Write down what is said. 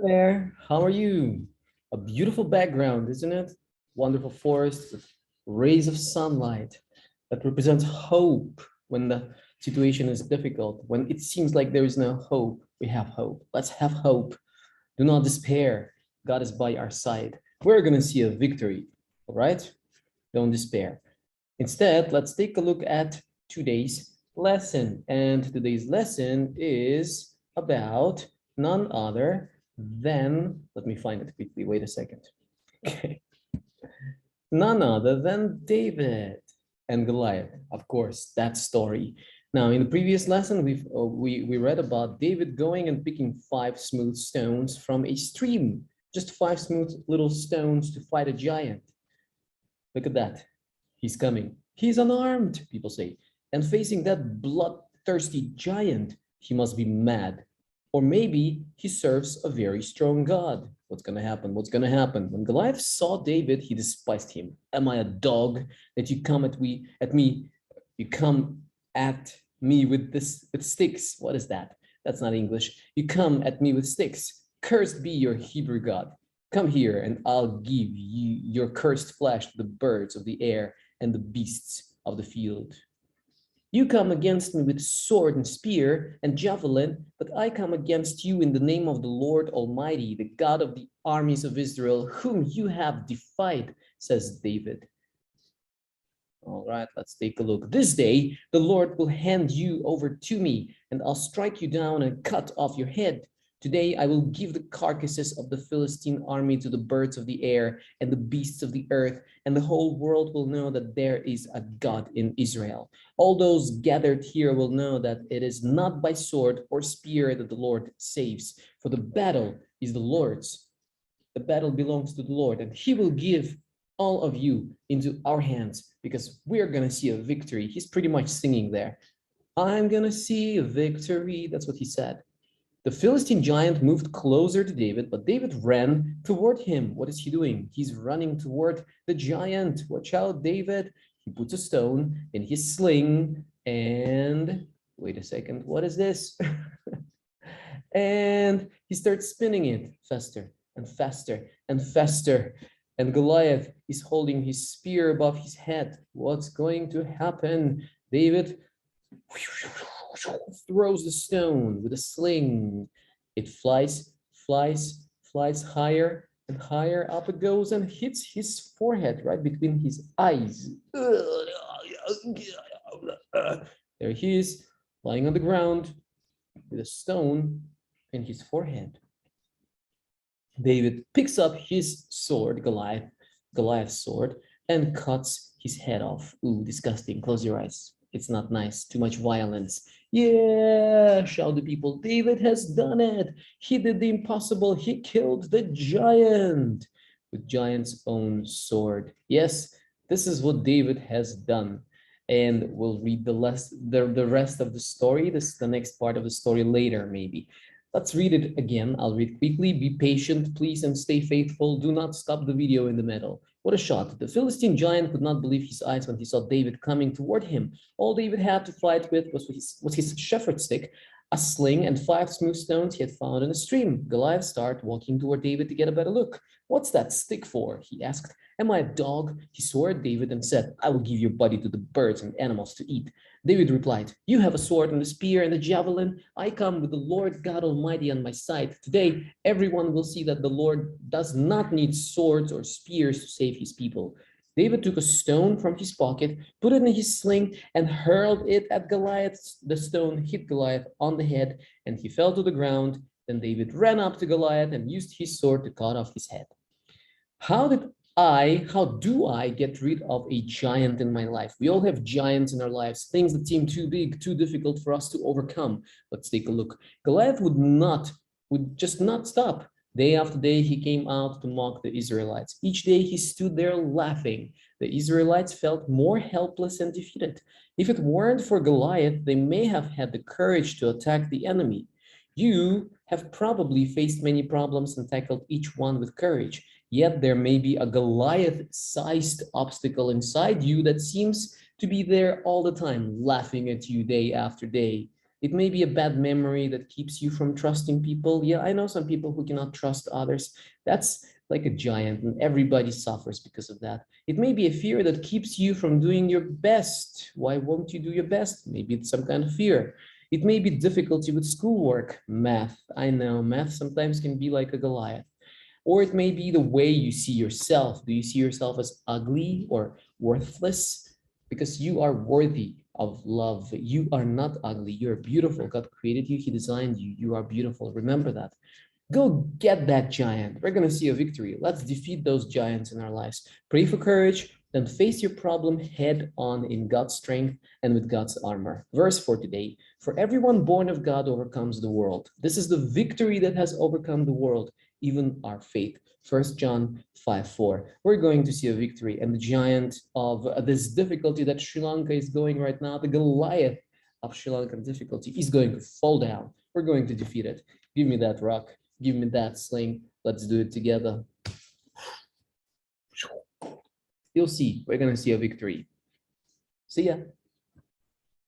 There, how are you? A beautiful background, isn't it? Wonderful forest with rays of sunlight that represents hope when the situation is difficult. When it seems like there is no hope, we have hope. Let's have hope. Do not despair. God is by our side. We're going to see a victory, all right? Don't despair. Instead, let's take a look at today's lesson. And today's lesson is about none other than, let me find it quickly, wait a second. Okay. None other than David and Goliath. Of course, that story. Now, in the previous lesson, we read about David going and picking 5 smooth stones from a stream, just 5 smooth little stones to fight a giant. Look at that. He's coming. He's unarmed, people say. And facing that bloodthirsty giant, he must be mad. Or maybe he serves a very strong God. What's going to happen? What's going to happen? When Goliath saw David, he despised him. Am I a dog that you come at me, you come at me with sticks? What is that? That's not English. You come at me with sticks. Cursed be your Hebrew God. Come here, and I'll give you your cursed flesh to the birds of the air and the beasts of the field. You come against me with sword and spear and javelin, but I come against you in the name of the Lord Almighty, the God of the armies of Israel, whom you have defied, says David. All right, let's take a look. This day, the Lord will hand you over to me, and I'll strike you down and cut off your head. Today, I will give the carcasses of the Philistine army to the birds of the air and the beasts of the earth, and the whole world will know that there is a God in Israel. All those gathered here will know that it is not by sword or spear that the Lord saves, for the battle is the Lord's. The battle belongs to the Lord, and he will give all of you into our hands because we're going to see a victory. He's pretty much singing there. I'm going to see a victory. That's what he said. The Philistine giant moved closer to David, but David ran toward him. What is he doing? He's running toward the giant. Watch out, David. He puts a stone in his sling and wait a second. What is this? And he starts spinning it faster and faster and faster. And Goliath is holding his spear above his head. What's going to happen? David throws the stone with a sling. It flies higher and higher. Up it goes and hits his forehead, right between his eyes. There he is, lying on the ground with a stone in his forehead. David picks up his sword, Goliath's sword, and cuts his head off. Ooh, disgusting. Close your eyes. It's not nice. Too much violence. Yeah, shout the people. David has done it. He did the impossible. He killed the giant with giant's own sword. Yes, this is what David has done. And we'll read the rest of the story. This is the next part of the story later, maybe. Let's read it again. I'll read quickly. Be patient, please, and stay faithful. Do not stop the video in the middle. What a shot. The Philistine giant could not believe his eyes when he saw David coming toward him. All David had to fight with was his shepherd stick, a sling, and 5 smooth stones he had found in a stream. Goliath started walking toward David to get a better look. What's that stick for? He asked. Am I a dog? He swore at David and said, I will give your body to the birds and animals to eat. David replied, you have a sword and a spear and a javelin. I come with the Lord God Almighty on my side. Today, everyone will see that the Lord does not need swords or spears to save his people. David took a stone from his pocket, put it in his sling, and hurled it at Goliath. The stone hit Goliath on the head, and he fell to the ground. Then David ran up to Goliath and used his sword to cut off his head. How do I get rid of a giant in my life? We all have giants in our lives, things that seem too big, too difficult for us to overcome. Let's take a look. Goliath would just not stop. Day after day, he came out to mock the Israelites. Each day he stood there laughing. The Israelites felt more helpless and defeated. If it weren't for Goliath, they may have had the courage to attack the enemy. You have probably faced many problems and tackled each one with courage. Yet there may be a Goliath-sized obstacle inside you that seems to be there all the time, laughing at you day after day. It may be a bad memory that keeps you from trusting people. Yeah, I know some people who cannot trust others. That's like a giant, and everybody suffers because of that. It may be a fear that keeps you from doing your best. Why won't you do your best? Maybe it's some kind of fear. It may be difficulty with schoolwork, math. I know math sometimes can be like a Goliath. Or it may be the way you see yourself. Do you see yourself as ugly or worthless? Because you are worthy of love. You are not ugly. You're beautiful. God created you. He designed you. You are beautiful. Remember that. Go get that giant. We're going to see a victory. Let's defeat those giants in our lives. Pray for courage, then face your problem head on in God's strength and with God's armor. Verse for today: for everyone born of God overcomes the world. This is the victory that has overcome the world, even our faith. 1 John 5:4. We're going to see a victory, and the giant of this difficulty that Sri Lanka is going right now, the Goliath of Sri Lankan difficulty, is going to fall down. We're going to defeat it. Give me that rock. Give me that sling. Let's do it together. You'll see. We're going to see a victory. See ya.